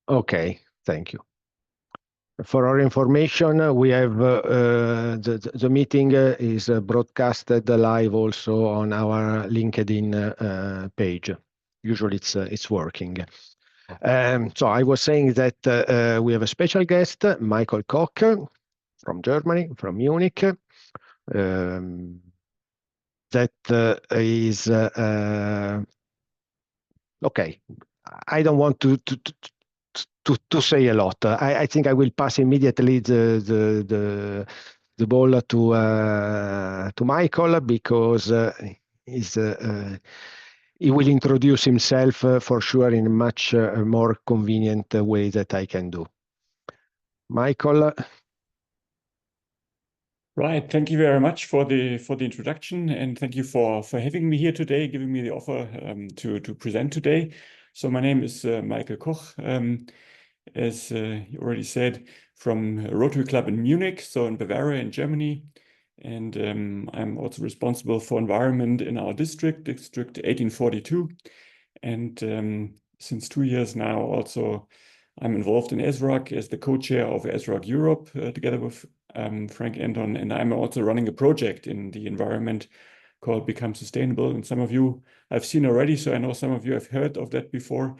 Okay, thank you. For our information, we have the meeting is broadcasted live also on our LinkedIn page. Usually it's working. So I was saying that we have a special guest, Michael Koch from Germany, from Munich. That is okay. I don't want to say a lot. I think I will pass immediately the ball to Michael, because he will introduce himself for sure in a much more convenient way that I can do. Michael. Right. Thank you very much for the introduction, and thank you for having me here today, giving me the offer to present today. So my name is Michael Koch, as you already said, from Rotary Club in Munich, so in Bavaria, in Germany. And I'm also responsible for environment in our district 1842. And since 2 years now, also I'm involved in ESRAG as the co-chair of ESRAG Europe, together with Frank Anton, and I'm also running a project in the environment called Become Sustainable. And some of you I've seen already, so I know some of you have heard of that before.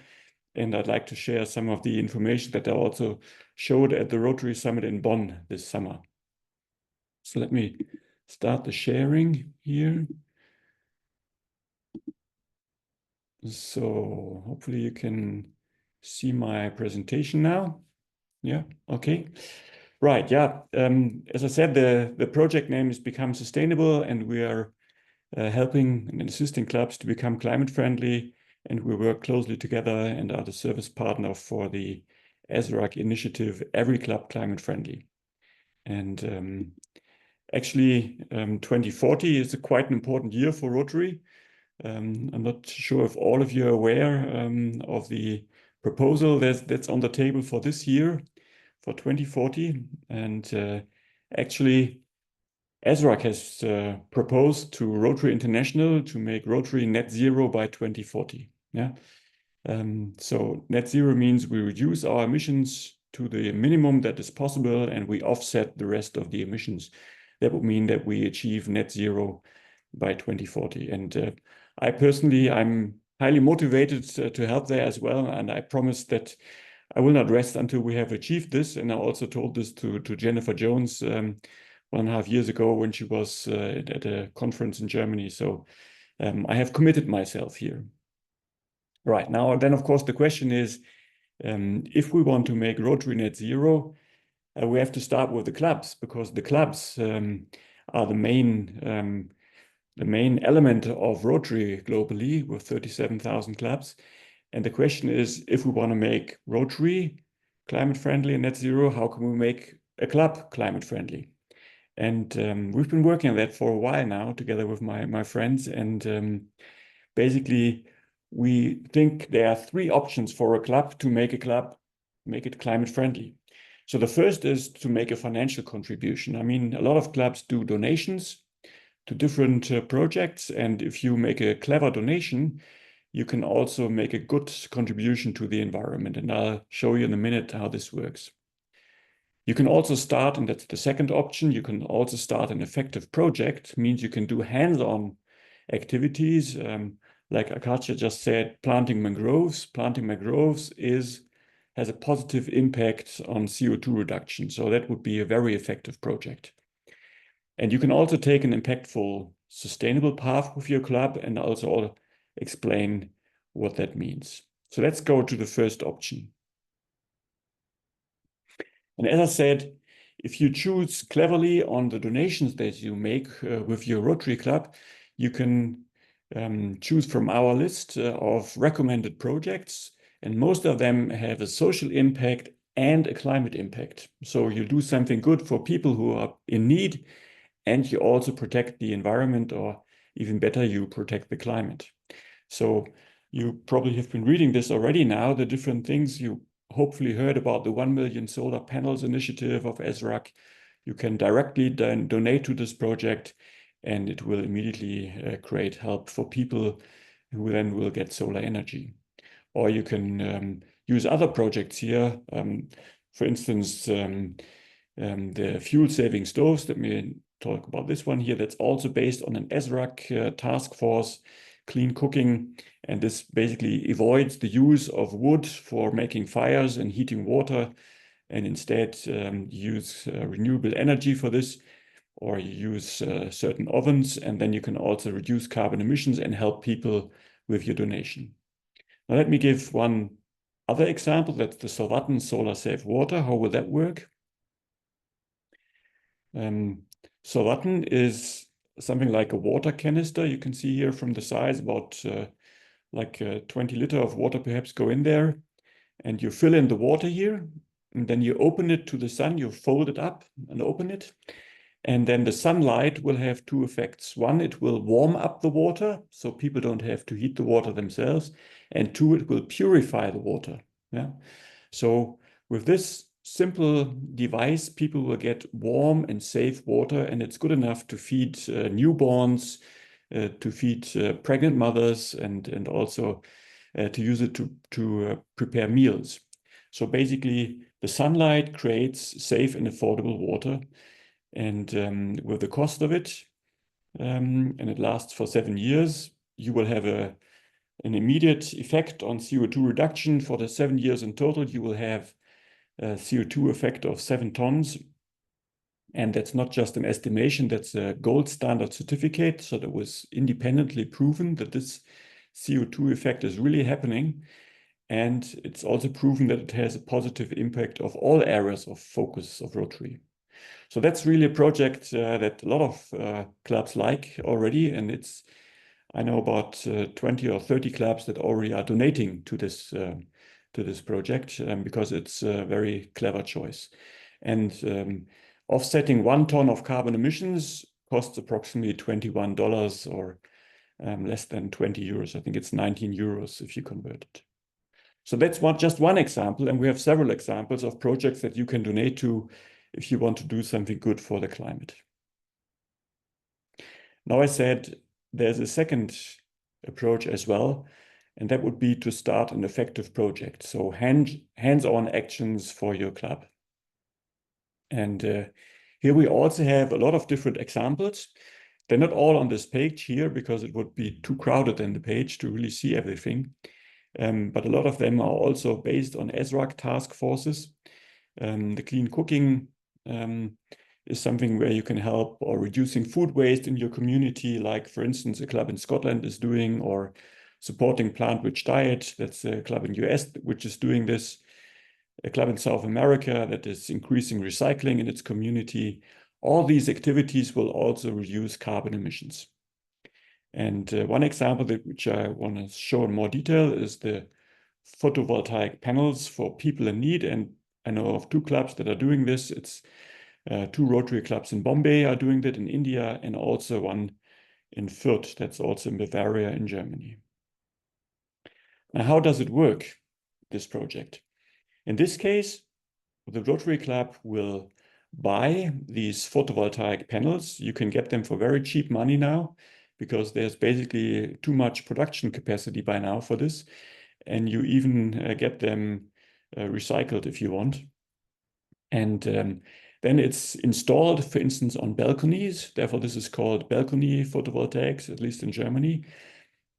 And I'd like to share some of the information that I also showed at the Rotary Summit in Bonn this summer. So let me start the sharing here. So hopefully you can see my presentation now. Yeah, okay. Right, yeah. As I said, the project name is Become Sustainable, and we are helping and assisting clubs to become climate friendly, and we work closely together and are the service partner for the ESRAG initiative, Every Club Climate Friendly. And actually, 2040 is quite an important year for Rotary. I'm not sure if all of you are aware of the proposal that's on the table for this year, for 2040. And actually, ESRAG has proposed to Rotary International to make Rotary net zero by 2040. Yeah. So net zero means we reduce our emissions to the minimum that is possible, and we offset the rest of the emissions. That would mean that we achieve net zero by 2040. And I personally, I'm highly motivated to help there as well. And I promise that I will not rest until we have achieved this. And I also told this to Jennifer Jones 1.5 years ago when she was at a conference in Germany. So I have committed myself here. Right now, then, of course, the question is, if we want to make Rotary net zero, we have to start with the clubs, because the clubs are the main element of Rotary globally, with 37,000 clubs. And the question is, if we want to make Rotary climate friendly and net zero, how can we make a club climate friendly? And we've been working on that for a while now, together with my friends. And basically, we think there are 3 options for a club to make it climate friendly. So the first is to make a financial contribution. I mean, a lot of clubs do donations to different projects. And if you make a clever donation, you can also make a good contribution to the environment. And I'll show you in a minute how this works. You can also start, and that's the second option, you can also start an effective project. Means you can do hands-on activities. Like Akacha just said, planting mangroves. Planting mangroves has a positive impact on CO2 reduction. So that would be a very effective project. And you can also take an impactful, sustainable path with your club, and also explain what that means. So let's go to the first option. And as I said, if you choose cleverly on the donations that you make with your Rotary Club, you can choose from our list of recommended projects. And most of them have a social impact and a climate impact. So you do something good for people who are in need, and you also protect the environment, or even better, you protect the climate. So you probably have been reading this already now, the different things. You hopefully heard about the 1 million solar panels initiative of ESRAG. You can directly donate to this project, and it will immediately create help for people who then will get solar energy. Or you can use other projects here. For instance, the fuel-saving stoves. Let me talk about this one here. That's also based on an ESRAG task force, clean cooking. And this basically avoids the use of wood for making fires and heating water, and instead use renewable energy for this, or you use certain ovens, and then you can also reduce carbon emissions and help people with your donation. Now let me give one other example. That's the Solvatten Solar Safe Water. How will that work? Solvatten is something like a water canister. You can see here from the size, about like 20 liter of water perhaps go in there, and you fill in the water here, and then you open it to the sun. You fold it up and open it, and then the sunlight will have two effects. One, it will warm up the water, so people don't have to heat the water themselves, and two, it will purify the water. Yeah. So with this simple device, people will get warm and safe water, and it's good enough to feed newborns, to feed pregnant mothers, and also to use it to prepare meals. So basically, the sunlight creates safe and affordable water, and with the cost of it, and it lasts for 7 years, you will have an immediate effect on CO2 reduction. For the 7 years in total, you will have a CO2 effect of 7 tons. And that's not just an estimation, that's a gold standard certificate. So that was independently proven that this CO2 effect is really happening. And it's also proven that it has a positive impact of all areas of focus of Rotary. So that's really a project that a lot of clubs like already. And I know about 20 or 30 clubs that already are donating to this project because it's a very clever choice. And offsetting 1 ton of carbon emissions costs approximately $21 or less than 20 euros. I think it's 19 euros if you convert it. So that's just one example, and we have several examples of projects that you can donate to if you want to do something good for the climate. Now I said there's a second approach as well, and that would be to start an effective project. So hands-on actions for your club. And here we also have a lot of different examples. They're not all on this page here because it would be too crowded in the page to really see everything. But a lot of them are also based on ESRAG task forces. The clean cooking is something where you can help, or reducing food waste in your community, like for instance a club in Scotland is doing, or supporting plant-rich diet. That's a club in US which is doing this. A club in South America that is increasing recycling in its community. All these activities will also reduce carbon emissions. And one example which I want to show in more detail is the photovoltaic panels for people in need. And I know of 2 clubs that are doing this. It's 2 Rotary clubs in Bombay are doing that in India, and also one in Fürth, that's also in Bavaria in Germany. Now, how does it work, this project? In this case, the Rotary Club will buy these photovoltaic panels. You can get them for very cheap money now, because there's basically too much production capacity by now for this. And you even get them recycled if you want. And then it's installed, for instance, on balconies. Therefore, this is called balcony photovoltaics, at least in Germany.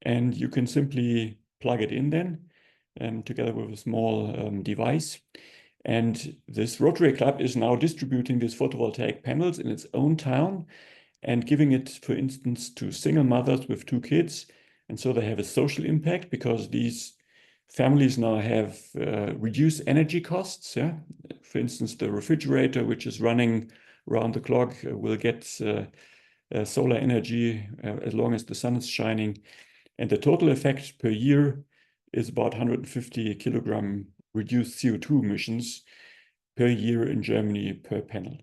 And you can simply plug it in then, together with a small device. And this Rotary Club is now distributing these photovoltaic panels in its own town and giving it, for instance, to single mothers with 2 kids. And so they have a social impact, because these families now have reduced energy costs. Yeah? For instance, the refrigerator, which is running around the clock, will get solar energy as long as the sun is shining. And the total effect per year is about 150 kilogram reduced CO2 emissions per year in Germany per panel.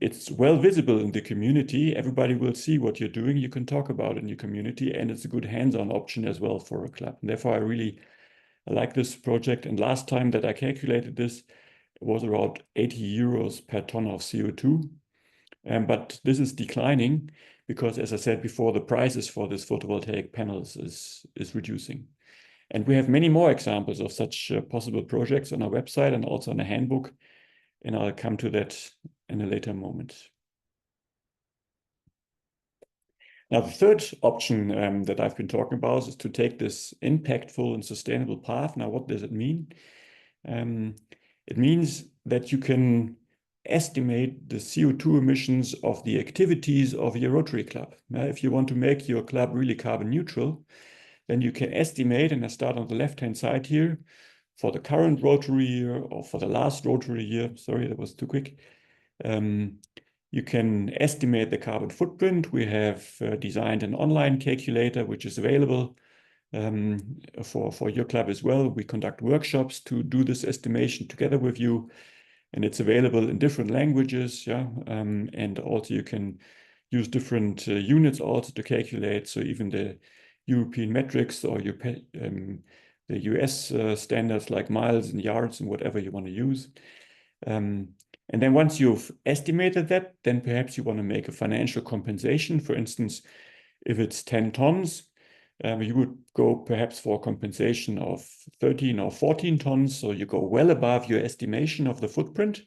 It's well visible in the community. Everybody will see what you're doing. You can talk about it in your community, and it's a good hands-on option as well for a club. And therefore, I really like this project. And last time that I calculated this, it was around 80 euros per ton of CO2. But this is declining, because, as I said before, the prices for this photovoltaic panels is reducing. And we have many more examples of such possible projects on our website and also in a handbook, and I'll come to that in a later moment. Now, the third option that I've been talking about is to take this impactful and sustainable path. Now, what does it mean? It means that you can estimate the CO2 emissions of the activities of your Rotary Club. Now, if you want to make your club really carbon neutral, then you can estimate, and I start on the left-hand side here, for the current Rotary year or for the last Rotary year, sorry, that was too quick, you can estimate the carbon footprint. We have designed an online calculator, which is available for your club as well. We conduct workshops to do this estimation together with you, and it's available in different languages. And also you can use different units also to calculate. So even the European metrics or the US standards like miles and yards and whatever you want to use. And then once you've estimated that, then perhaps you want to make a financial compensation. For instance, if it's 10 tons, you would go perhaps for a compensation of 13 or 14 tons. So you go well above your estimation of the footprint.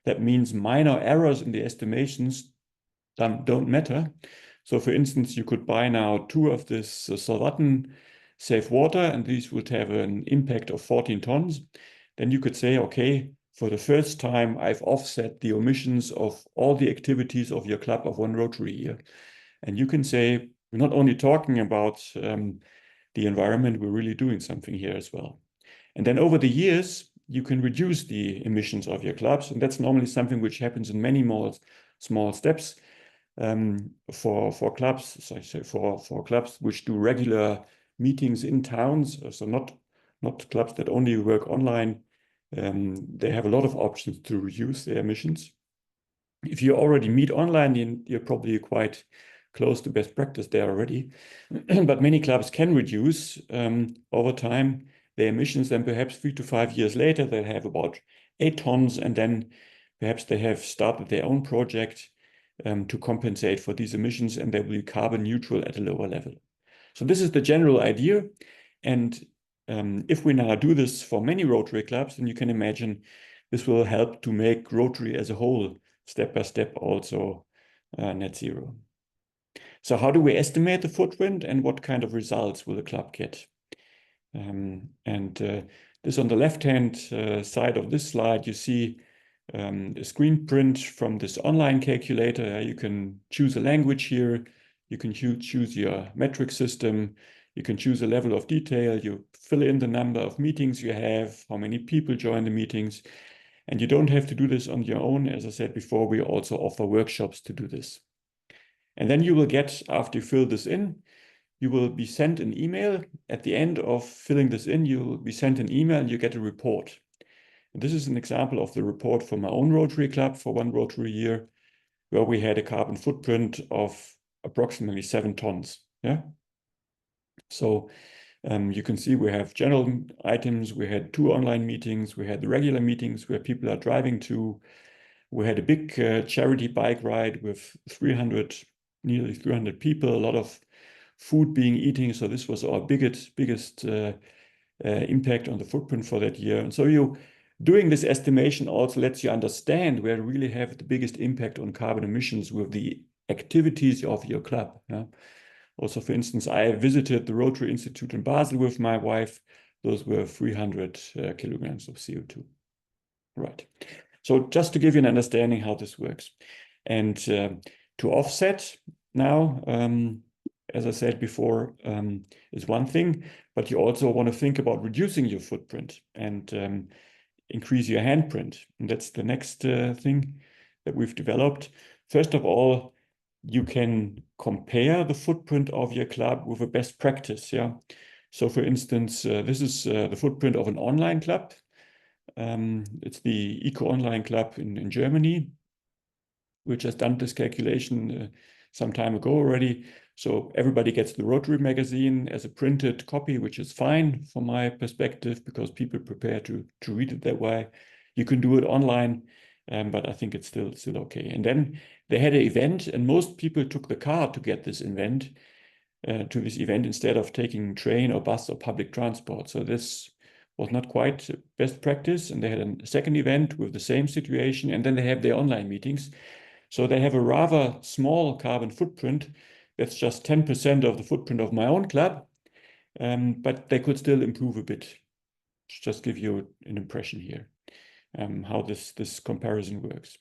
That means minor errors in the estimations don't matter. So for instance, you could buy now 2 of this Solvatten safe water, and these would have an impact of 14 tons. Then you could say, okay, for the first time, I've offset the emissions of all the activities of your club of 1 Rotary year. And you can say, we're not only talking about the environment, we're really doing something here as well. And then over the years, you can reduce the emissions of your clubs. And that's normally something which happens in many more small steps for clubs, so I say for clubs which do regular meetings in towns. So not clubs that only work online. They have a lot of options to reduce their emissions. If you already meet online, you're probably quite close to best practice there already. But many clubs can reduce over time their emissions. Then perhaps 3 to 5 years later, they'll have about 8 tons. And then perhaps they have started their own project to compensate for these emissions, and they will be carbon neutral at a lower level. So this is the general idea. And if we now do this for many Rotary clubs, then you can imagine this will help to make Rotary as a whole, step by step, also net zero. So how do we estimate the footprint, and what kind of results will the club get? This on the left-hand side of this slide, you see a screen print from this online calculator. You can choose a language here. You can choose your metric system. You can choose a level of detail. You fill in the number of meetings you have, how many people join the meetings. And you don't have to do this on your own. As I said before, we also offer workshops to do this. And then you will get, after you fill this in, you will be sent an email. At the end of filling this in, you will be sent an email and you get a report. And this is an example of the report from my own Rotary Club for 1 Rotary year, where we had a carbon footprint of approximately 7 tons. So you can see we have general items. We had 2 online meetings. We had the regular meetings where people are driving to. We had a big charity bike ride with nearly 300 people, a lot of food being eaten. So this was our biggest impact on the footprint for that year. And so doing this estimation also lets you understand where you really have the biggest impact on carbon emissions with the activities of your club. Also, for instance, I visited the Rotary Institute in Basel with my wife. Those were 300 kilograms of CO2. Right. So just to give you an understanding how this works. And to offset now, as I said before, is one thing, but you also want to think about reducing your footprint and increase your handprint. And that's the next thing that we've developed. First of all, you can compare the footprint of your club with a best practice. So for instance, this is the footprint of an online club. It's the Eco Online Club in Germany, which has done this calculation some time ago already. So everybody gets the Rotary magazine as a printed copy, which is fine from my perspective because people prepare to read it that way. You can do it online but I think it's still okay. And then they had an event, and most people took the car to get this event, instead of taking train or bus or public transport. So this was not quite best practice. And they had a second event with the same situation, and then they have their online meetings. So they have a rather small carbon footprint. That's just 10% of the footprint of my own club, but they could still improve a bit. Just give you an impression here, how this comparison works.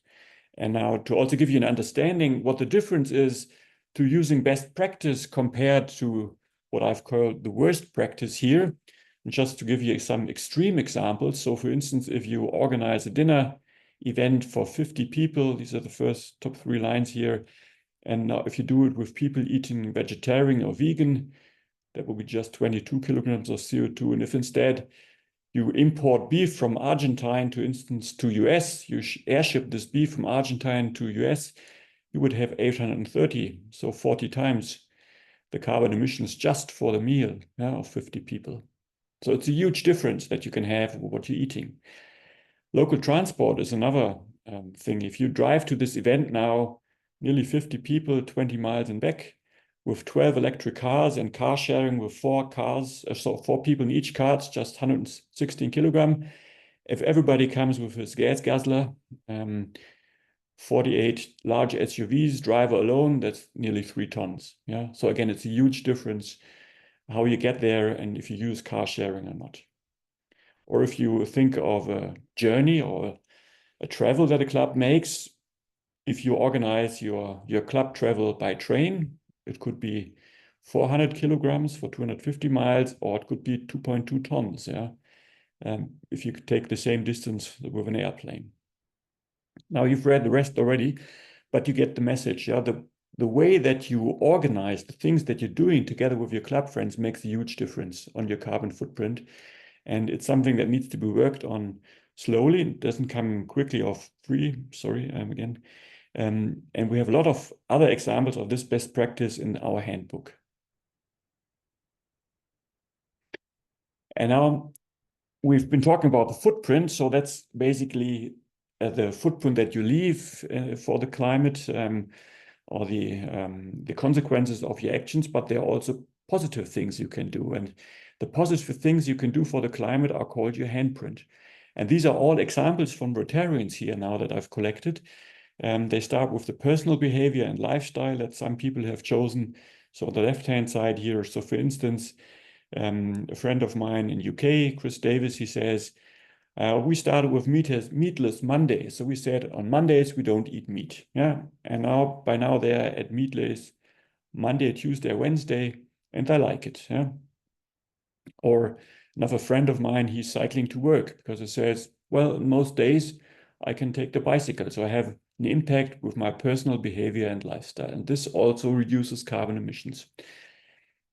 And now to also give you an understanding what the difference is to using best practice compared to what I've called the worst practice here. And just to give you some extreme examples. So for instance, if you organize a dinner event for 50 people, these are the first top 3 lines here. And now if you do it with people eating vegetarian or vegan, that will be just 22 kilograms of CO2. And if instead you import beef from Argentina, for instance, to US, you airship this beef from Argentina to US, you would have 830, so 40 times the carbon emissions just for the meal of 50 people. So it's a huge difference that you can have with what you're eating. Local transport is another thing. If you drive to this event now, nearly 50 people, 20 miles and back, with 12 electric cars and car sharing with 4 cars, so 4 people in each car, it's just 116 kilograms. If everybody comes with his gas guzzler, 48 large SUVs, driver alone, that's nearly 3 tons. Yeah. So again, it's a huge difference how you get there and if you use car sharing or not. Or if you think of a journey or a travel that a club makes, if you organize your club travel by train, it could be 400 kilograms for 250 miles, or it could be 2.2 tons. Yeah. If you could take the same distance with an airplane. Now you've read the rest already, but you get the message. Yeah. The way that you organize the things that you're doing together with your club friends makes a huge difference on your carbon footprint. And it's something that needs to be worked on slowly. It doesn't come quickly or free. Sorry, again. And we have a lot of other examples of this best practice in our handbook. And now we've been talking about the footprint. So that's basically the footprint that you leave for the climate, or the consequences of your actions, but there are also positive things you can do. And the positive things you can do for the climate are called your handprint. And these are all examples from Rotarians here now that I've collected. They start with the personal behavior and lifestyle that some people have chosen. So on the left-hand side here, so for instance, a friend of mine in UK, Chris Davis, he says, we started with meatless Monday. So we said on Mondays, we don't eat meat. Yeah. And now, by now they're at meatless Monday, Tuesday, Wednesday, and I like it. Yeah. Or another friend of mine, he's cycling to work because he says, well, most days I can take the bicycle. So I have an impact with my personal behavior and lifestyle. And this also reduces carbon emissions.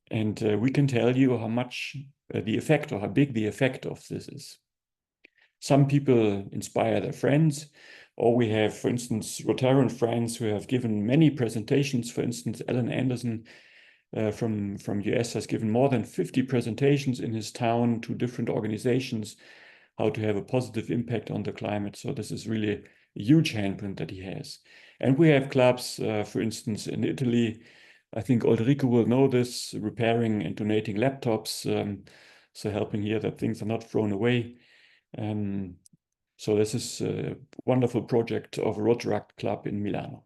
And we can tell you how much the effect or how big the effect of this is. Some people inspire their friends, or we have, for instance, Rotarian friends who have given many presentations. For instance, Alan Anderson from US has given more than 50 presentations in his town to different organizations, how to have a positive impact on the climate. So this is really a huge handprint that he has. And we have clubs, for instance, in Italy, I think Ulrike will know this, repairing and donating laptops, so helping here that things are not thrown away. So this is a wonderful project of a Rotary Club in Milano.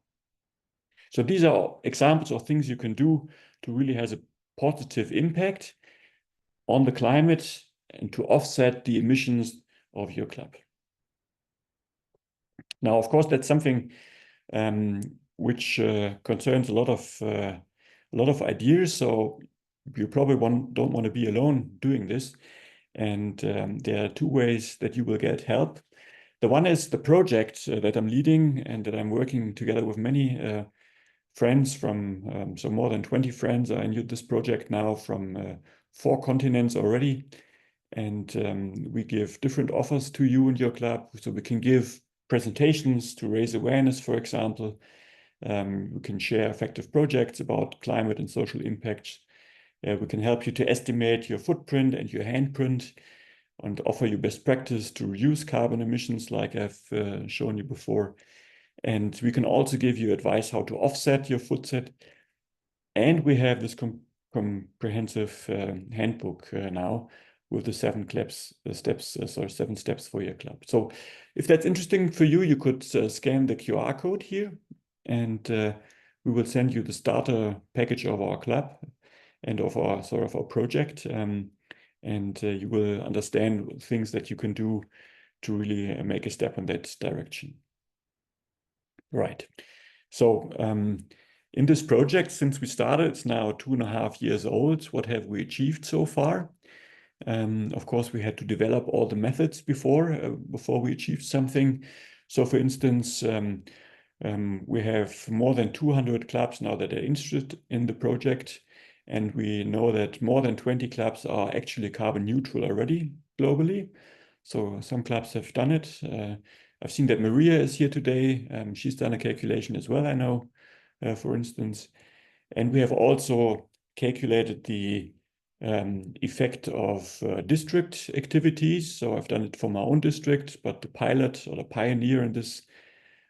So these are examples of things you can do to really have a positive impact on the climate and to offset the emissions of your club. Now, of course, that's something which concerns a lot of ideas. So you probably don't want to be alone doing this. And there are 2 ways that you will get help. The one is the project that I'm leading and that I'm working together with many friends from, so more than 20 friends are in this project now from 4 continents already. And we give different offers to you and your club. So we can give presentations to raise awareness, for example. We can share effective projects about climate and social impacts. We can help you to estimate your footprint and your handprint. and offer you best practice to reduce carbon emissions like I've shown you before. And we can also give you advice how to offset your footset. And we have this comprehensive handbook now with the 7 steps for your club. So if that's interesting for you, you could scan the QR code here, and we will send you the starter package of our club and of our our project. And you will understand things that you can do to really make a step in that direction. Right. So in this project, since we started, it's now 2.5 years old. What have we achieved so far? Of course, we had to develop all the methods before we achieved something. So for instance, we have more than 200 clubs now that are interested in the project. And we know that more than 20 clubs are actually carbon neutral already globally. So some clubs have done it. I've seen that Maria is here today. She's done a calculation as well, I know, for instance. And we have also calculated the effect of district activities. So I've done it for my own district, but the pilot or the pioneer in this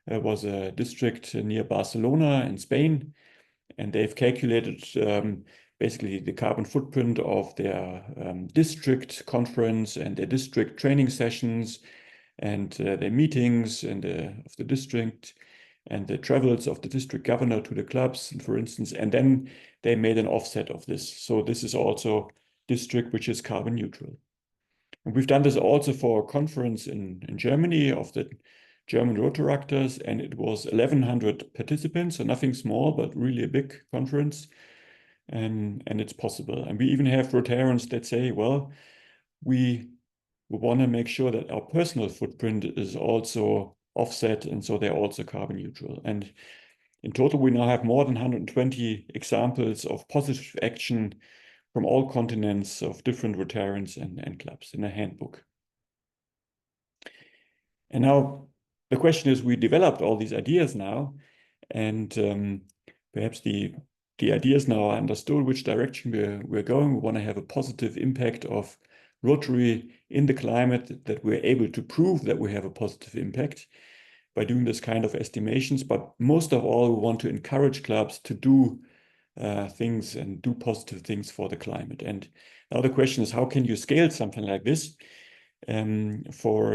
was a district near Barcelona in Spain. And they've calculated basically the carbon footprint of their district conference and their district training sessions and their meetings and of the district and the travels of the district governor to the clubs, for instance. And then they made an offset of this. So this is also district which is carbon neutral. And we've done this also for a conference in Germany of the German Rotaractors, and it was 1,100 participants, so nothing small, but really a big conference. And it's possible. And we even have Rotarians that say, well, we want to make sure that our personal footprint is also offset, and so they're also carbon neutral. And in total, we now have more than 120 examples of positive action from all continents of different Rotarians and clubs in a handbook. And now the question is, we developed all these ideas now, and perhaps the ideas now are understood which direction we're going. We want to have a positive impact of Rotary in the climate, that we're able to prove that we have a positive impact by doing this kind of estimations. But most of all, we want to encourage clubs to do things and do positive things for the climate. And now the question is, how can you scale something like this for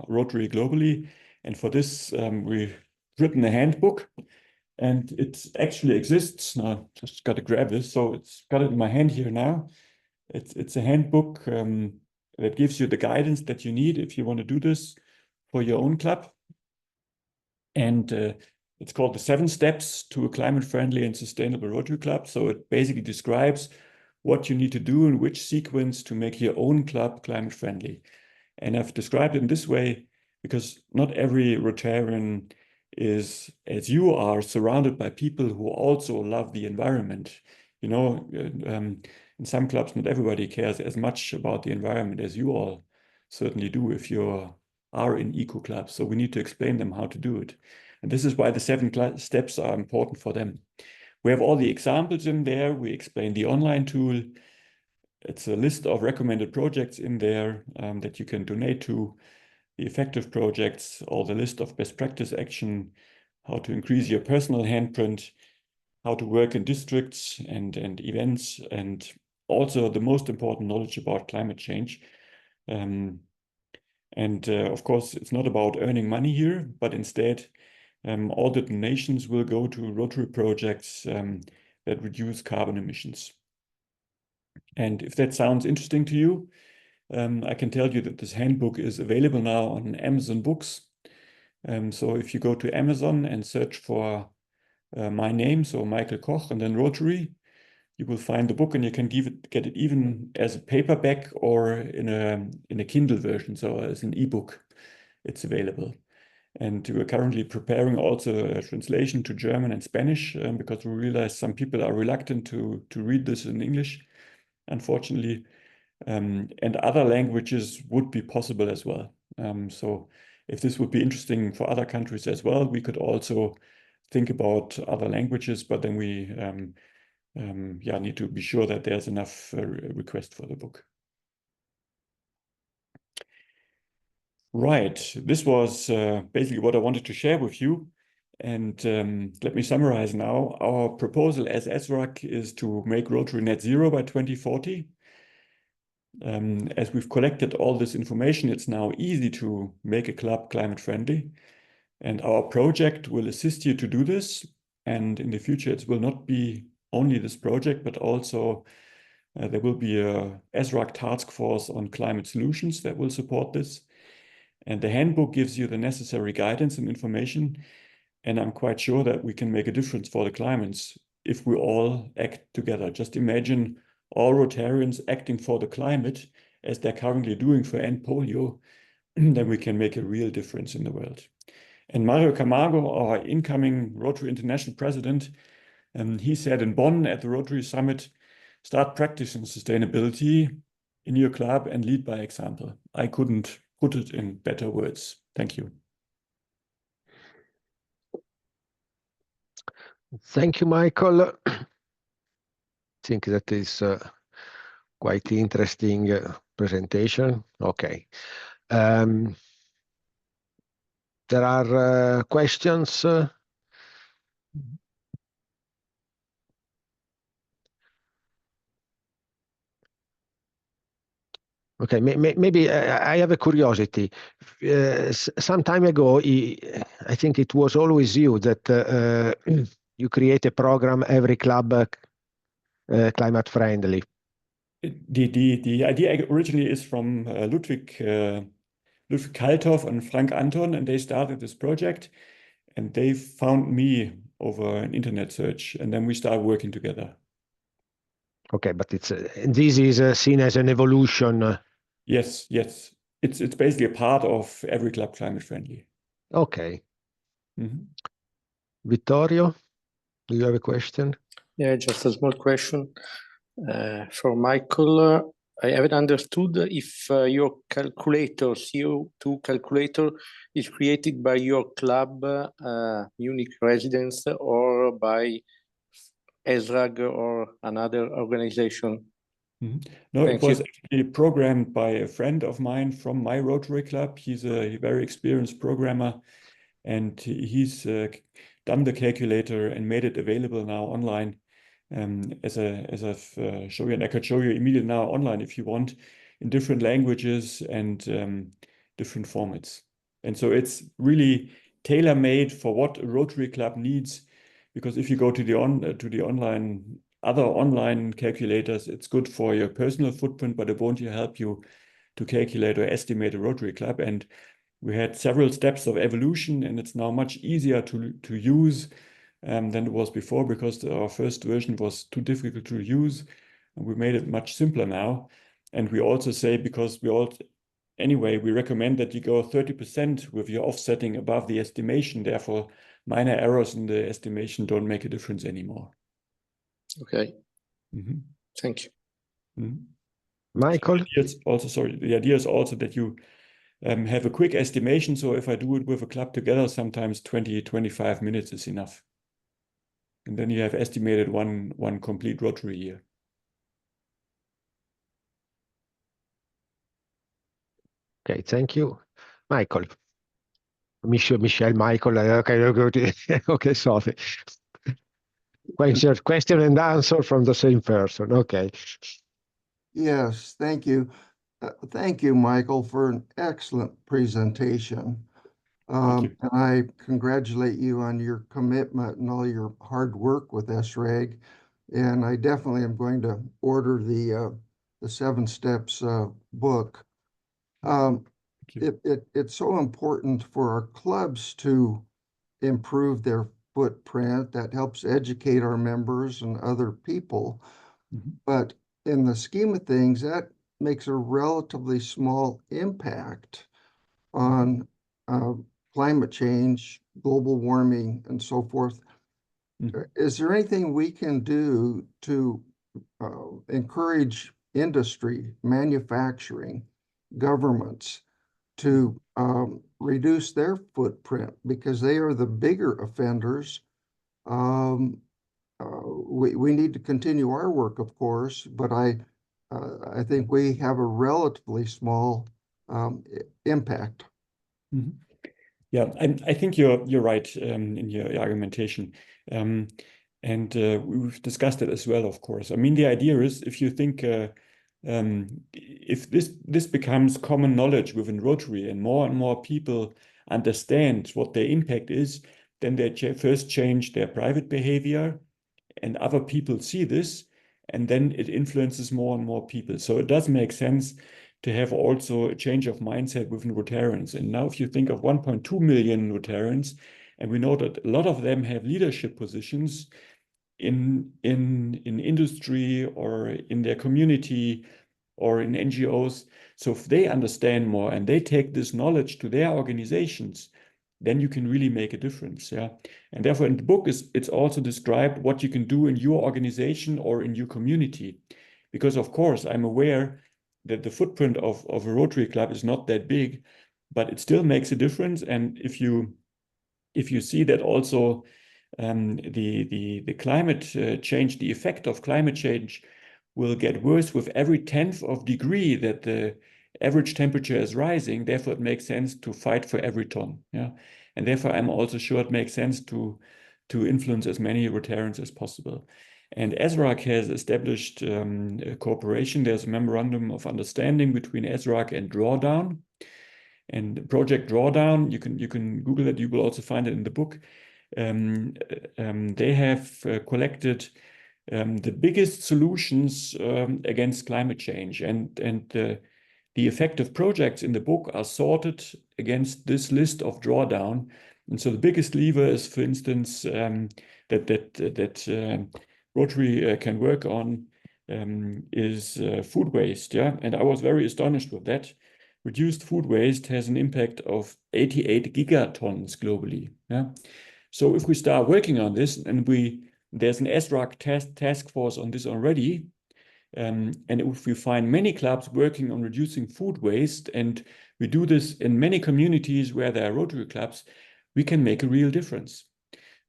Rotary globally? And for this, we've written a handbook, and it actually exists. Now, just got to grab this. So it's got it in my hand here now. It's a handbook that gives you the guidance that you need if you want to do this for your own club. And it's called the 7 Steps to a Climate-Friendly and Sustainable Rotary Club. So it basically describes what you need to do in which sequence to make your own club climate-friendly. And I've described it in this way because not every Rotarian is, as you are, surrounded by people who also love the environment. You know, in some clubs, not everybody cares as much about the environment as you all certainly do if you are in eco clubs. So we need to explain them how to do it. And this is why the 7 steps are important for them. We have all the examples in there. We explain the online tool. It's a list of recommended projects in there that you can donate to, the effective projects, all the list of best practice action, how to increase your personal handprint, how to work in districts and events, and also the most important knowledge about climate change. Of course, it's not about earning money here, but instead, all the donations will go to Rotary projects that reduce carbon emissions. And if that sounds interesting to you, I can tell you that this handbook is available now on Amazon Books. So if you go to Amazon and search for my name, so Michael Koch, and then Rotary, you will find the book, and you can get it even as a paperback or in a Kindle version, so as an ebook. It's available. And we're currently preparing also a translation to German and Spanish because we realize some people are reluctant to read this in English, unfortunately. And other languages would be possible as well. So if this would be interesting for other countries as well, we could also think about other languages, but then we need to be sure that there's enough request for the book. Right. This was basically what I wanted to share with you. And let me summarize now. Our proposal as ESRAG is to make Rotary net zero by 2040. As we've collected all this information, it's now easy to make a club climate friendly. And our project will assist you to do this. And in the future, it will not be only this project, but also there will be a ESRAG task force on climate solutions that will support this. And the handbook gives you the necessary guidance and information. And I'm quite sure that we can make a difference for the climates if we all act together. Just imagine all Rotarians acting for the climate as they're currently doing for end polio, then we can make a real difference in the world. And Mario Camargo, our incoming Rotary International President, he said in Bonn at the Rotary Summit, start practicing sustainability in your club and lead by example. I couldn't put it in better words. Thank you. Thank you, Michael. I think that is quite interesting presentation. Okay. There are questions. Okay, maybe I have a curiosity. Some time ago, I think it was always you that you create a program, every club climate friendly. The idea originally is from Ludwig Kalthoff and Frank Anton, and they started this project, and they found me over an internet search, and then we started working together. Okay, but it's this is seen as an evolution. Yes, yes. It's basically a part of every club climate friendly. Okay. Vittorio, do you have a question? Yeah, just a small question for Michael. I haven't understood if your calculator, CO2 calculator, is created by your club, Munich-Residenz, or by ESRAG or another organization. No, it was actually programmed by a friend of mine from my Rotary Club. He's a very experienced programmer, and he's done the calculator and made it available now online. As I've shown you, and I could show you immediately now online if you want, in different languages and different formats. And so it's really tailor-made for what a Rotary Club needs, because if you go to the other online calculators, it's good for your personal footprint, but it won't help you to calculate or estimate a Rotary Club. And we had several steps of evolution, and it's now much easier to use than it was before, because our first version was too difficult to use, and we made it much simpler now. And we also say, because anyway, we recommend that you go 30% with your offsetting above the estimation. Therefore, minor errors in the estimation don't make a difference anymore. Okay. Thank you. Michael? The idea is also that you have a quick estimation. So if I do it with a club together, sometimes 20-25 minutes is enough. And then you have estimated one complete Rotary year. Okay, thank you. Michael. Michel, Michael. Okay, sorry. Question and answer from the same person. Okay. Yes, thank you. Thank you, Michael, for an excellent presentation. And I congratulate you on your commitment and all your hard work with ESRAG. And I definitely am going to order the 7 Steps book. It's so important for our clubs to improve their footprint. That helps educate our members and other people. But in the scheme of things, that makes a relatively small impact on climate change, global warming, and so forth. Is there anything we can do to encourage industry, manufacturing, governments to reduce their footprint, because they are the bigger offenders? We need to continue our work, of course, but I think we have a relatively small impact. Mm-hmm. Yeah, I think you're right in your argumentation. We've discussed it as well, of course. I mean, the idea is if you think if this becomes common knowledge within Rotary and more people understand what their impact is, then they first change their private behavior and other people see this, and then it influences more and more people. So it does make sense to have also a change of mindset within Rotarians. And now if you think of 1.2 million Rotarians, and we know that a lot of them have leadership positions in industry or in their community or in NGOs. So if they understand more and they take this knowledge to their organizations, then you can really make a difference. Yeah. And therefore in the book it's also described what you can do in your organization or in your community. Because of course I'm aware that the footprint of a Rotary Club is not that big, but it still makes a difference. And if you see that also the climate change, the effect of climate change will get worse with every 10th of degree that the average temperature is rising. Therefore, it makes sense to fight for every ton. Yeah, and therefore, I'm also sure it makes sense to influence as many Rotarians as possible. And ESRAG has established a cooperation. There's a memorandum of understanding between ESRAG and Drawdown. And Project Drawdown, you can Google it. You will also find it in the book. They have collected the biggest solutions against climate change, and the effective projects in the book are sorted against this list of Drawdown. And so the biggest lever is, for instance, that Rotary can work on is food waste. Yeah, and I was very astonished with that. Reduced food waste has an impact of 88 gigatons globally. Yeah, so if we start working on this, and there's an ESRAG task force on this already, and if we find many clubs working on reducing food waste, and we do this in many communities where there are Rotary clubs, we can make a real difference.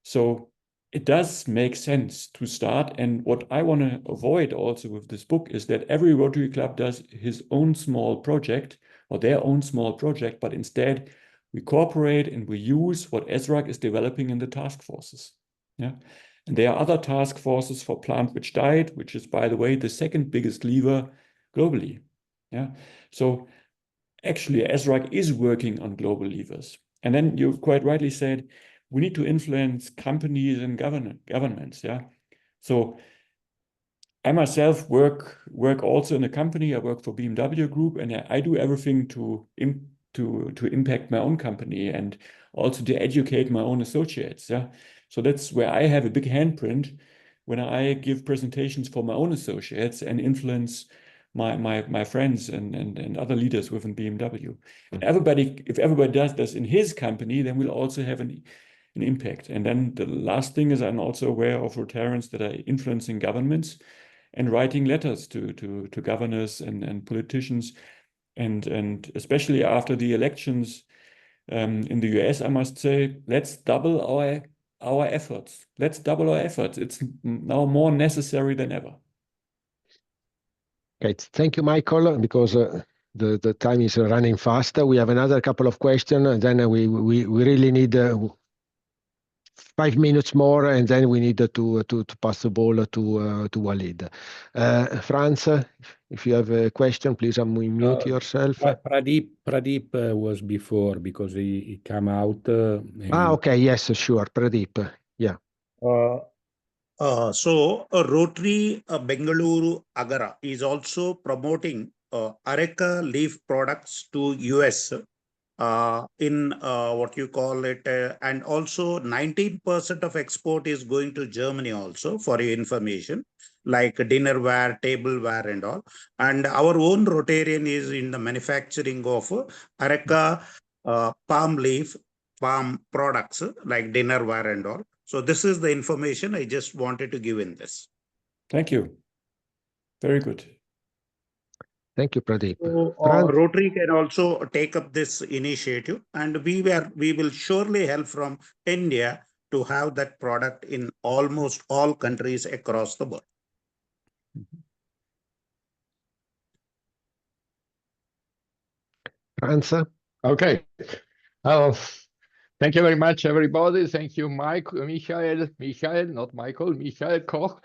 So it does make sense to start. And what I want to avoid also with this book is that every Rotary club does his own small project or their own small project, but instead we cooperate and we use what ESRAG is developing in the task forces. Yeah. And there are other task forces for plant-rich diet, which is, by the way, the second biggest lever globally. Yeah. So actually, ESRAG is working on global levers. And then you quite rightly said, we need to influence companies and governments. Yeah. So I myself work also in a company. I work for BMW Group, and I do everything to impact my own company and also to educate my own associates. Yeah. So that's where I have a big handprint when I give presentations for my own associates and influence my friends and other leaders within BMW. And if everybody does this in his company, then we'll also have an impact. And then the last thing is I'm also aware of Rotarians that are influencing governments and writing letters to governors and politicians. And especially after the elections in the US, I must say, let's double our efforts. Let's double our efforts. It's now more necessary than ever. Okay, thank you, Michael, because the time is running fast. We have another couple of questions, and then we really need 5 minutes more, and then we need to pass the ball to Walid. Franz, if you have a question, please unmute yourself. Pradeep was before because he came out. Okay, yes, sure, Pradeep. Yeah. So Rotary Bengaluru Agara is also promoting areca leaf products to US in what you call it, and also 19% of export is going to Germany also, for your information, like dinnerware, tableware and all. And our own Rotarian is in the manufacturing of areca palm products like dinnerware and all. So this is the information I just wanted to give in this. Thank you. Very good. Thank you, Pradeep. So, Rotary can also take up this initiative, and we will surely help from India to have that product in almost all countries across the world. Franz? Okay. Oh, thank you very much, everybody. Thank you, Michael, not Michael, Michael Koch,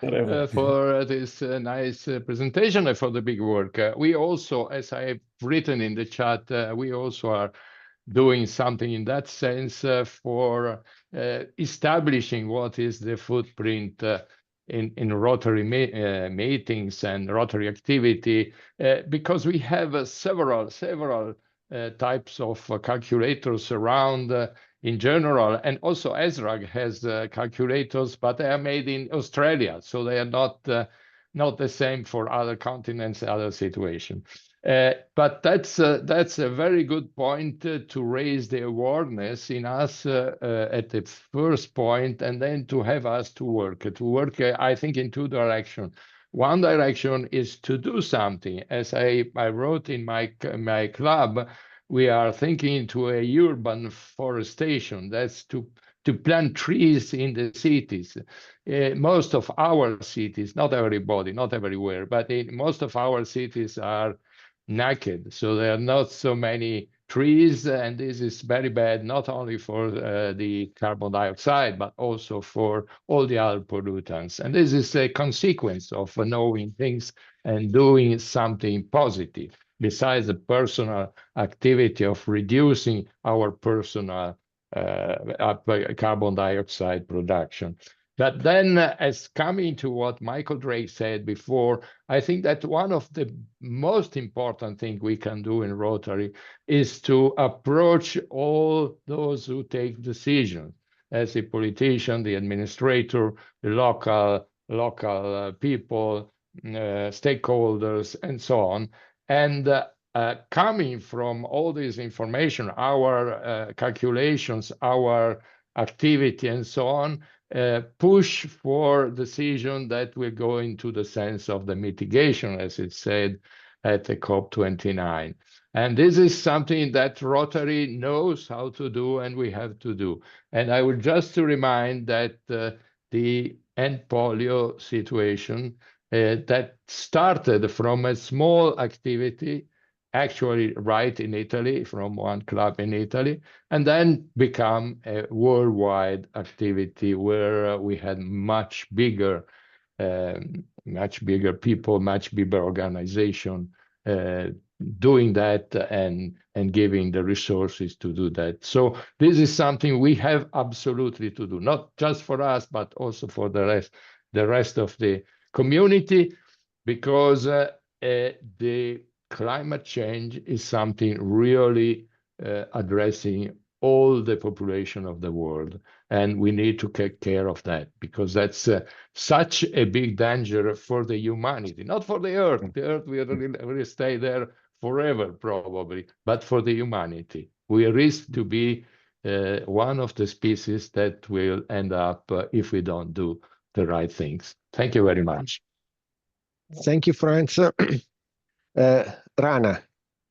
for this nice presentation and for the big work. We also, as I've written in the chat, we also are doing something in that sense for establishing what is the footprint in Rotary meetings and Rotary activity, because we have several types of calculators around in general, and also ESRAG has calculators, but they are made in Australia, so they are not the same for other continents, other situations. But that's a very good point to raise the awareness in us at the first point, and then to have us to work. I think, in two directions. One direction is to do something. As I wrote in my club, we are thinking to a urban forestation. That's to plant trees in the cities. Most of our cities, not everybody, not everywhere, but most of our cities are naked, so there are not so many trees, and this is very bad, not only for the carbon dioxide, but also for all the other pollutants. And this is a consequence of knowing things and doing something positive, besides the personal activity of reducing our personal carbon dioxide production. But then, as coming to what Michael Drake said before, I think that one of the most important things we can do in Rotary is to approach all those who take decisions, as a politician, the administrator, the local people, stakeholders, and so on. And coming from all this information, our calculations, our activity, and so on, push for decision that will go into the sense of the mitigation, as it said at the COP29. And this is something that Rotary knows how to do, and we have to do. And I would just to remind that the end polio situation that started from a small activity, actually right in Italy, from one club in Italy, and then become a worldwide activity where we had much bigger people, much bigger organization doing that and giving the resources to do that. So this is something we have absolutely to do, not just for us, but also for the rest of the community, because the climate change is something really addressing all the population of the world, and we need to take care of that, because that's such a big danger for the humanity, not for the Earth. The Earth will stay there forever, probably, but for the humanity. We risk to be one of the species that will end up if we don't do the right things. Thank you very much. Thank you, Franz. Rana,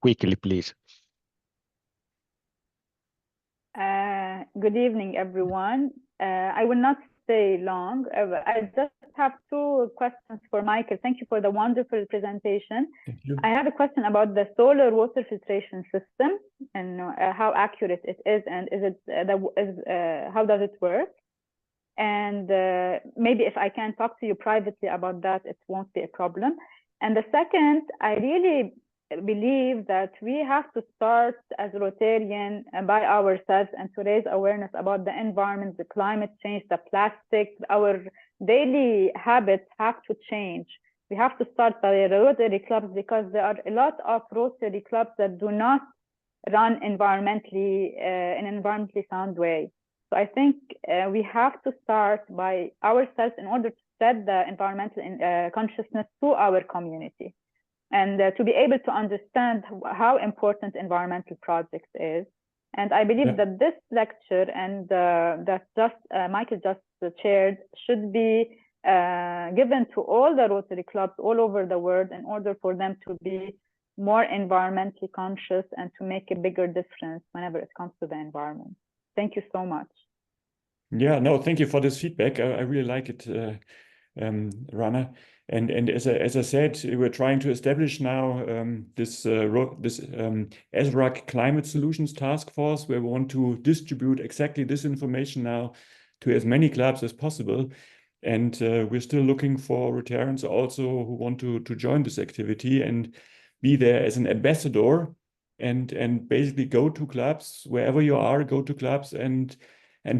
quickly, please. Good evening, everyone. I will not stay long. I just have two questions for Michael. Thank you for the wonderful presentation. Thank you. I have a question about the solar water filtration system and how accurate it is, and how does it work? And maybe if I can talk to you privately about that, it won't be a problem. And the second, I really believe that we have to start as Rotarian by ourselves and to raise awareness about the environment, the climate change, the plastic. Our daily habits have to change. We have to start by Rotary clubs, because there are a lot of Rotary clubs that do not run environmentally in an environmentally sound way. So I think we have to start by ourselves in order to set the environmental consciousness to our community, and to be able to understand how important environmental projects is. And I believe that this lecture and that Michael just chaired should be given to all the Rotary clubs all over the world in order for them to be more environmentally conscious and to make a bigger difference whenever it comes to the environment. Thank you so much. Yeah, no, thank you for this feedback. I really like it. Rana. And as I said, we're trying to establish now this ESRAG Climate Solutions Task Force, where we want to distribute exactly this information now to as many clubs as possible. And we're still looking for Rotarians also who want to join this activity and be there as an ambassador and basically go to clubs wherever you are, go to clubs and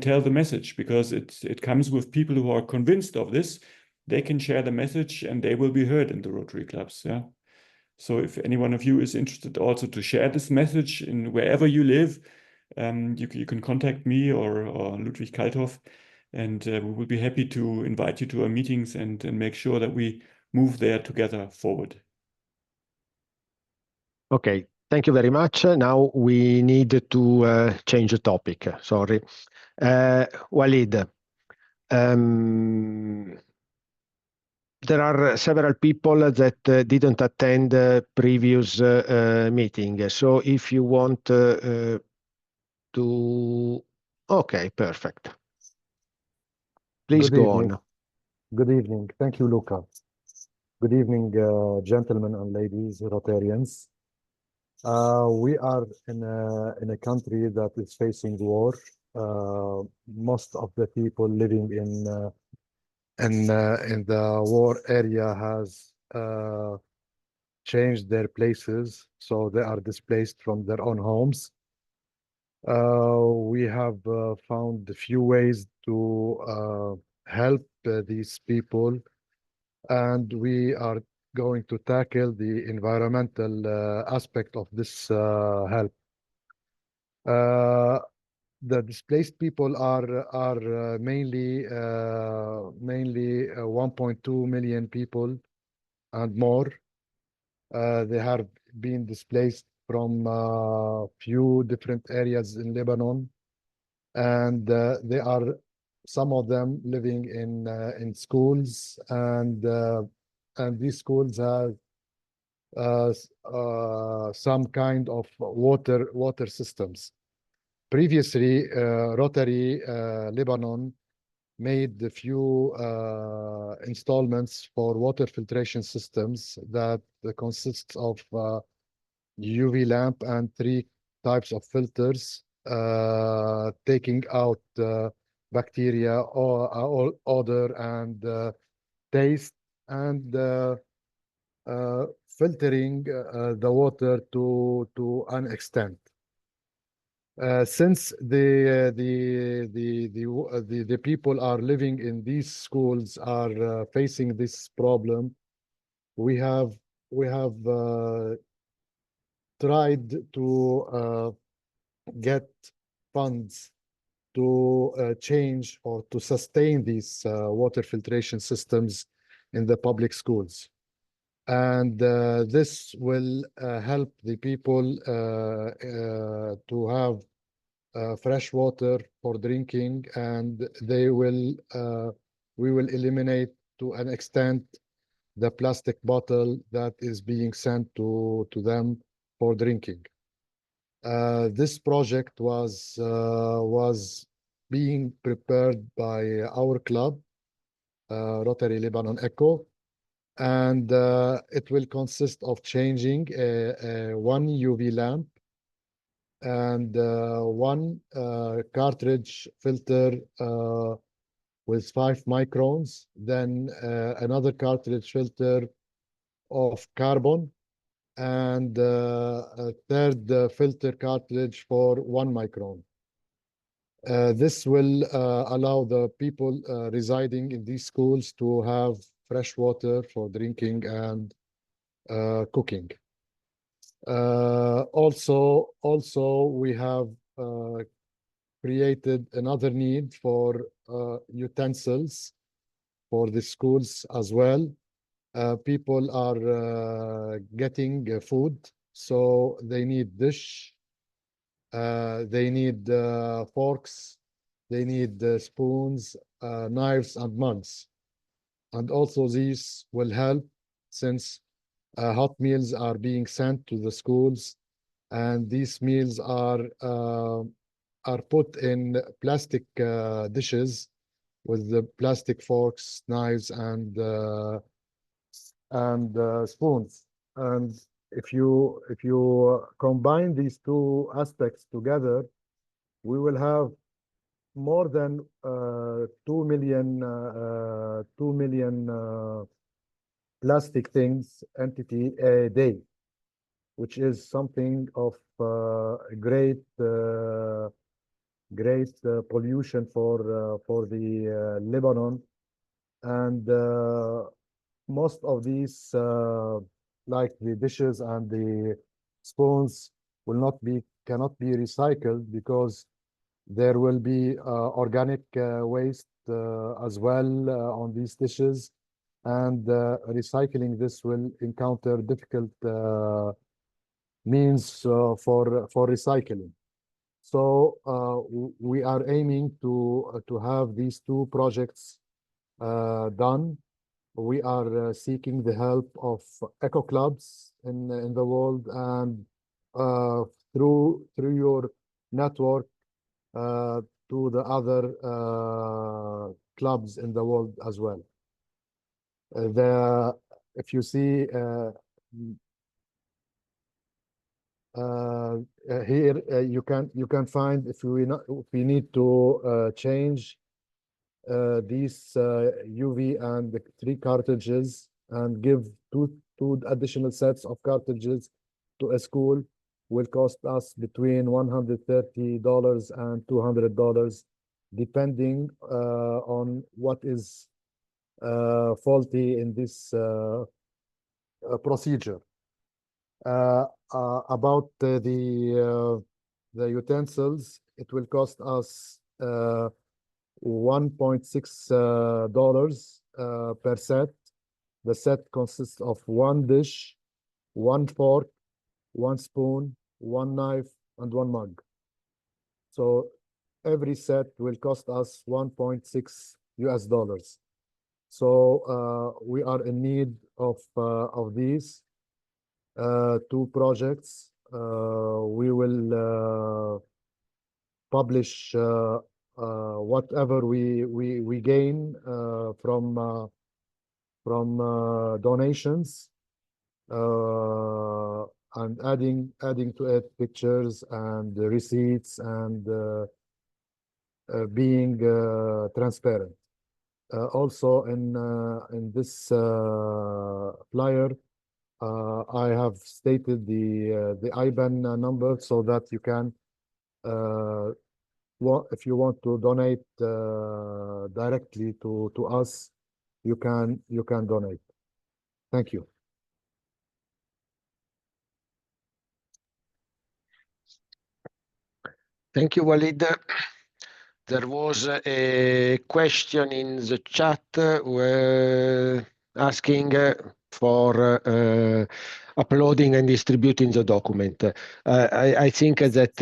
tell the message, because it comes with people who are convinced of this. They can share the message and they will be heard in the Rotary clubs. Yeah. So if any one of you is interested also to share this message in wherever you live, you can contact me or Ludwig Kalthoff, and we will be happy to invite you to our meetings and make sure that we move there together forward. Okay, thank you very much. Now we need to change the topic. Sorry. Walid, there are several people that didn't attend the previous meeting. So if you want to... Okay, perfect. Please go on. Good evening. Thank you, Luca. Good evening, gentlemen and ladies, Rotarians. We are in a country that is facing war. Most of the people living in the war area has changed their places, so they are displaced from their own homes. We have found a few ways to help these people, and we are going to tackle the environmental aspect of this help. The displaced people are mainly 1.2 million people and more. They have been displaced from few different areas in Lebanon, and they are, some of them, living in schools, and these schools have some kind of water systems. Previously, Rotary Lebanon made a few installments for water filtration systems that consists of UV lamp and 3 types of filters, taking out bacteria or odor and taste, and filtering the water to an extent. Since the people are living in these schools are facing this problem, we have tried to get funds to change or to sustain these water filtration systems in the public schools. And this will help the people to have fresh water for drinking, and we will eliminate to an extent the plastic bottle that is being sent to them for drinking. This project was being prepared by our club, Rotary Lebanon Eco, and it will consist of changing one UV lamp and one cartridge filter with 5 microns, then another cartridge filter of carbon, and a third filter cartridge for 1 micron. This will allow the people residing in these schools to have fresh water for drinking and cooking. Also, we have created another need for utensils for the schools as well. People are getting food, so they need dish, they need forks, they need spoons, knives, and mugs. And also these will help, since hot meals are being sent to the schools, and these meals are put in plastic dishes with the plastic forks, knives, and spoons. And if you combine these two aspects together, we will have more than 2 million plastic things entity a day, which is something of great pollution for the Lebanon. And most of these, like the dishes and the spoons, cannot be recycled because there will be organic waste as well on these dishes, and recycling this will encounter difficult means for recycling. So we are aiming to have these two projects done. We are seeking the help of eco clubs in the world, and through your network to the other clubs in the world as well. If you see here, you can find if we need to change these UV and the 3 cartridges and give two additional sets of cartridges to a school, will cost us between $130 and $200, depending on what is faulty in this procedure. About the utensils, it will cost us $1.6 per set. The set consists of 1 dish, 1 fork, 1 spoon, 1 knife, and 1 mug. So every set will cost us $1.6. So we are in need of these 2 projects. We will publish whatever we gain from donations, and adding to it pictures and receipts, and being transparent. Also in this flyer, I have stated the IBAN number, so that you can, if you want to donate directly to us, you can donate. Thank you. Thank you, Walid. There was a question in the chat asking for uploading and distributing the document. I think that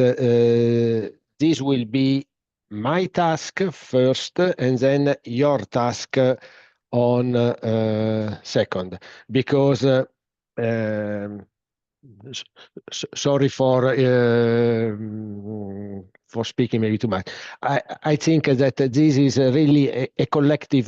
this will be my task first, and then your task on second, because sorry for speaking maybe too much. I think that this is really a collective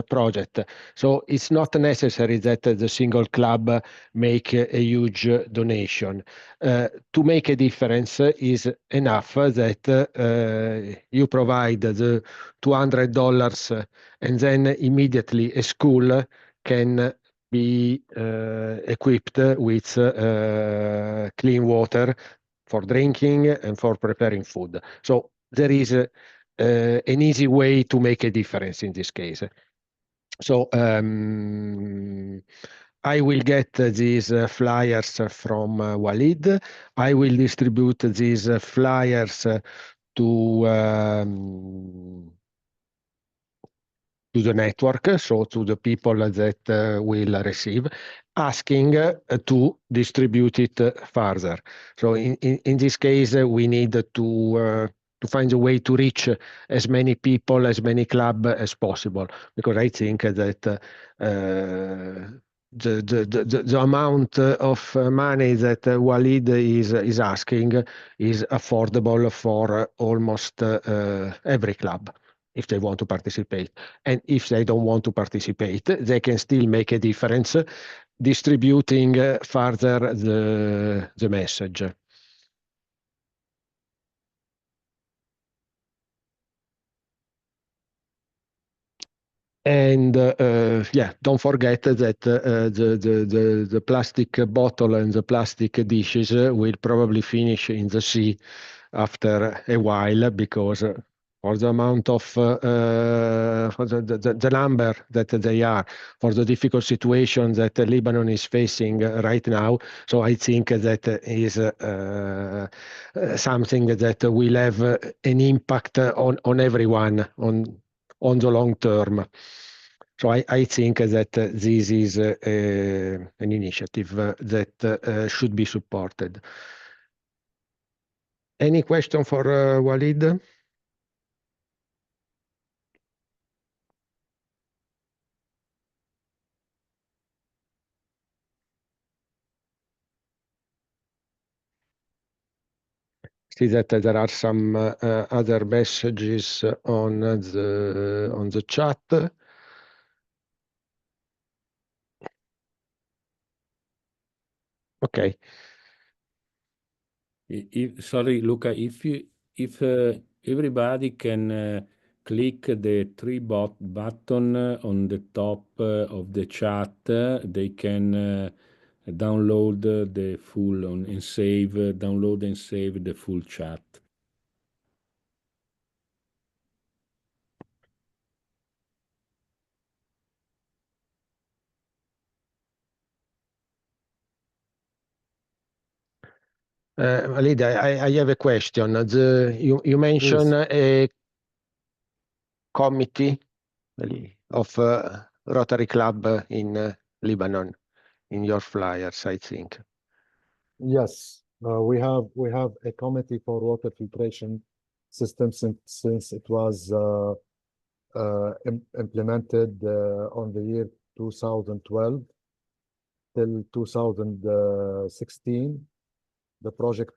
project. So it's not necessary that the single club make a huge donation. To make a difference is enough that you provide the $200, and then immediately a school can be equipped with clean water for drinking and for preparing food. So there is an easy way to make a difference in this case. So I will get these flyers from Walid. I will distribute these flyers to the network, so to the people that will receive, asking to distribute it further. So in this case, we need to find a way to reach as many people, as many clubs as possible, because I think that the amount of money that Walid is asking is affordable for almost every club. if they want to participate. And if they don't want to participate, they can still make a difference, distributing further the message. And yeah, don't forget that the plastic bottle and the plastic dishes will probably finish in the sea after a while, because for the amount of for the number that they are, for the difficult situation that Lebanon is facing right now. So I think that is something that will have an impact on everyone on the long term. So I think that this is an initiative that should be supported. Any question for Walid? See that there are some other messages on the chat. Okay. Sorry, Luca, if everybody can click the button on the top of the chat, they can download the full and save, download and save the full chat. Walid, I have a question. You mentioned a committee of Rotary Club in Lebanon in your flyers, I think. Yes, we have a committee for water filtration systems since it was implemented on the year 2012 till 2016. The project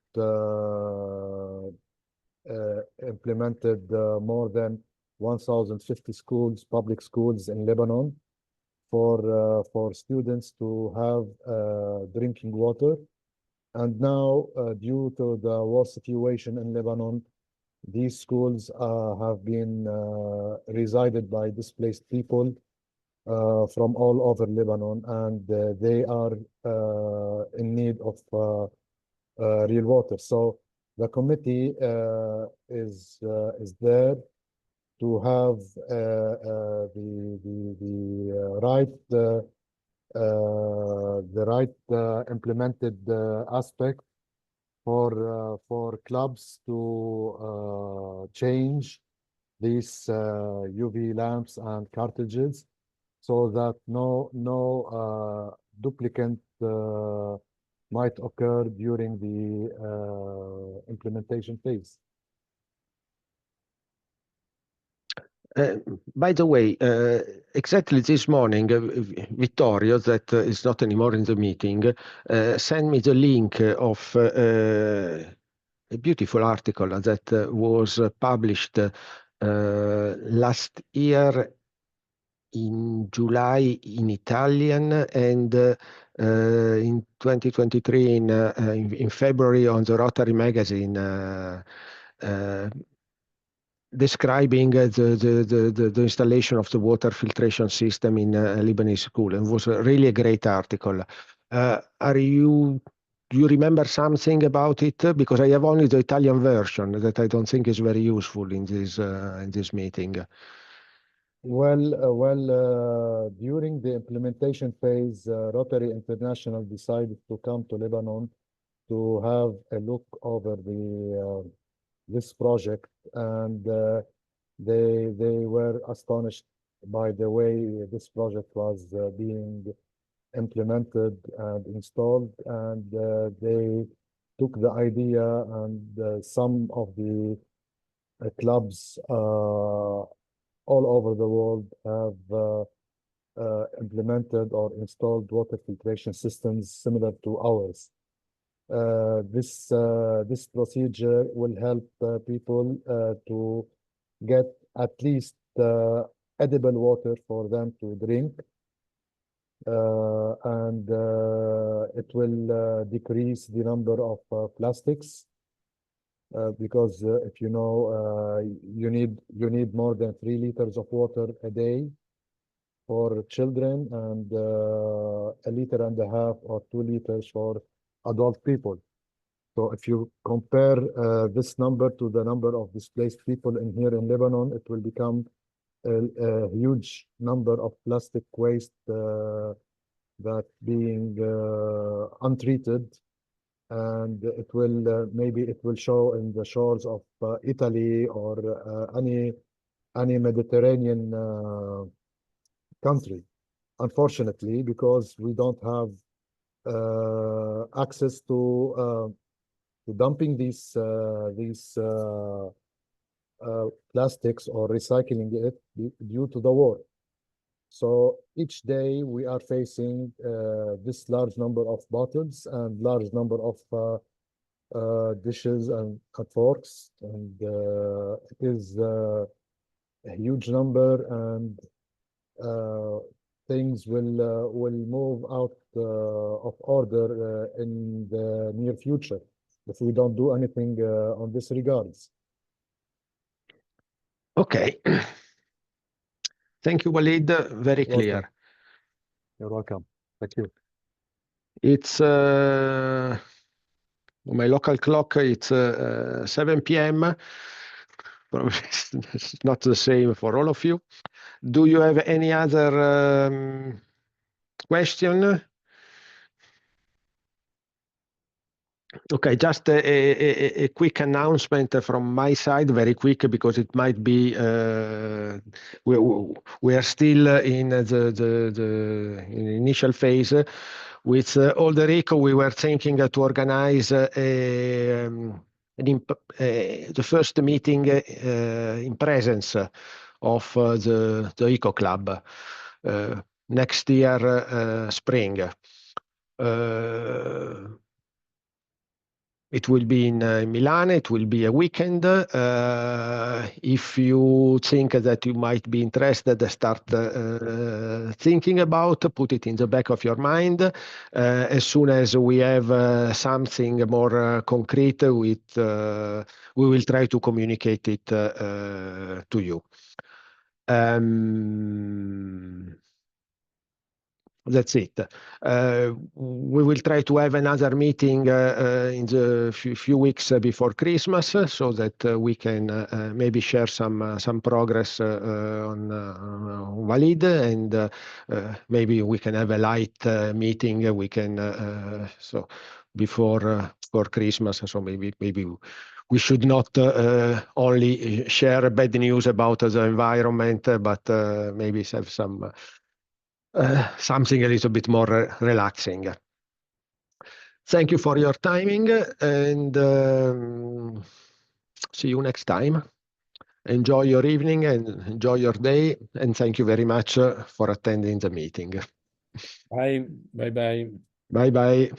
implemented more than 1,050 schools, public schools in Lebanon, for students to have drinking water. And now, due to the war situation in Lebanon, these schools have been resided by displaced people from all over Lebanon, and they are in need of real water. So the committee is there to have the right implemented aspect for clubs to change these UV lamps and cartridges, so that no duplicate might occur during the implementation phase. By the way, exactly this morning, Vittorio, that is not anymore in the meeting, sent me the link of a beautiful article that was published last year in July in Italian, and in 2023 in February on the Rotary magazine, describing the installation of the water filtration system in a Lebanese school, and was really a great article. Do you remember something about it? Because I have only the Italian version that I don't think is very useful in this meeting. Well, during the implementation phase, Rotary International decided to come to Lebanon to have a look over this project, and they were astonished by the way this project was being implemented and installed, and they took the idea, and some of the clubs all over the world have implemented or installed water filtration systems similar to ours. This procedure will help people to get at least edible water for them to drink. And it will decrease the number of plastics because if you know you need more than 3 liters of water a day for children and 1.5 liters or 2 liters for adult people. So if you compare this number to the number of displaced people in here in Lebanon, it will become a huge number of plastic waste that being untreated, and it will maybe it will show in the shores of Italy or any Mediterranean country, unfortunately, because we don't have access to dumping these plastics or recycling it due to the war. So each day we are facing this large number of bottles and large number of dishes and forks, and it is a huge number, and things will move out of order in the near future if we don't do anything on this regards. Okay. Thank you, Walid. Very clear. You're welcome. Thank you. It's on my local clock. It's 7 p.m. Probably it's not the same for all of you. Do you have any other question? Okay, just a quick announcement from my side, very quick, because it might be we are still in the initial phase. With Older Eco, we were thinking to organize the first meeting in presence of the Eco Club next year spring. It will be in Milan. It will be a weekend. If you think that you might be interested, start thinking about, put it in the back of your mind. As soon as we have something more concrete, we will try to communicate it to you. That's it. We will try to have another meeting in the few weeks before Christmas, so that we can maybe share some progress on Walid, and maybe we can have a light meeting. We can so before Christmas. So maybe we should not only share bad news about the environment, but maybe have something a little bit more relaxing. Thank you for your timing, and see you next time. Enjoy your evening and enjoy your day, and thank you very much for attending the meeting. Bye. Bye-bye. Bye-bye.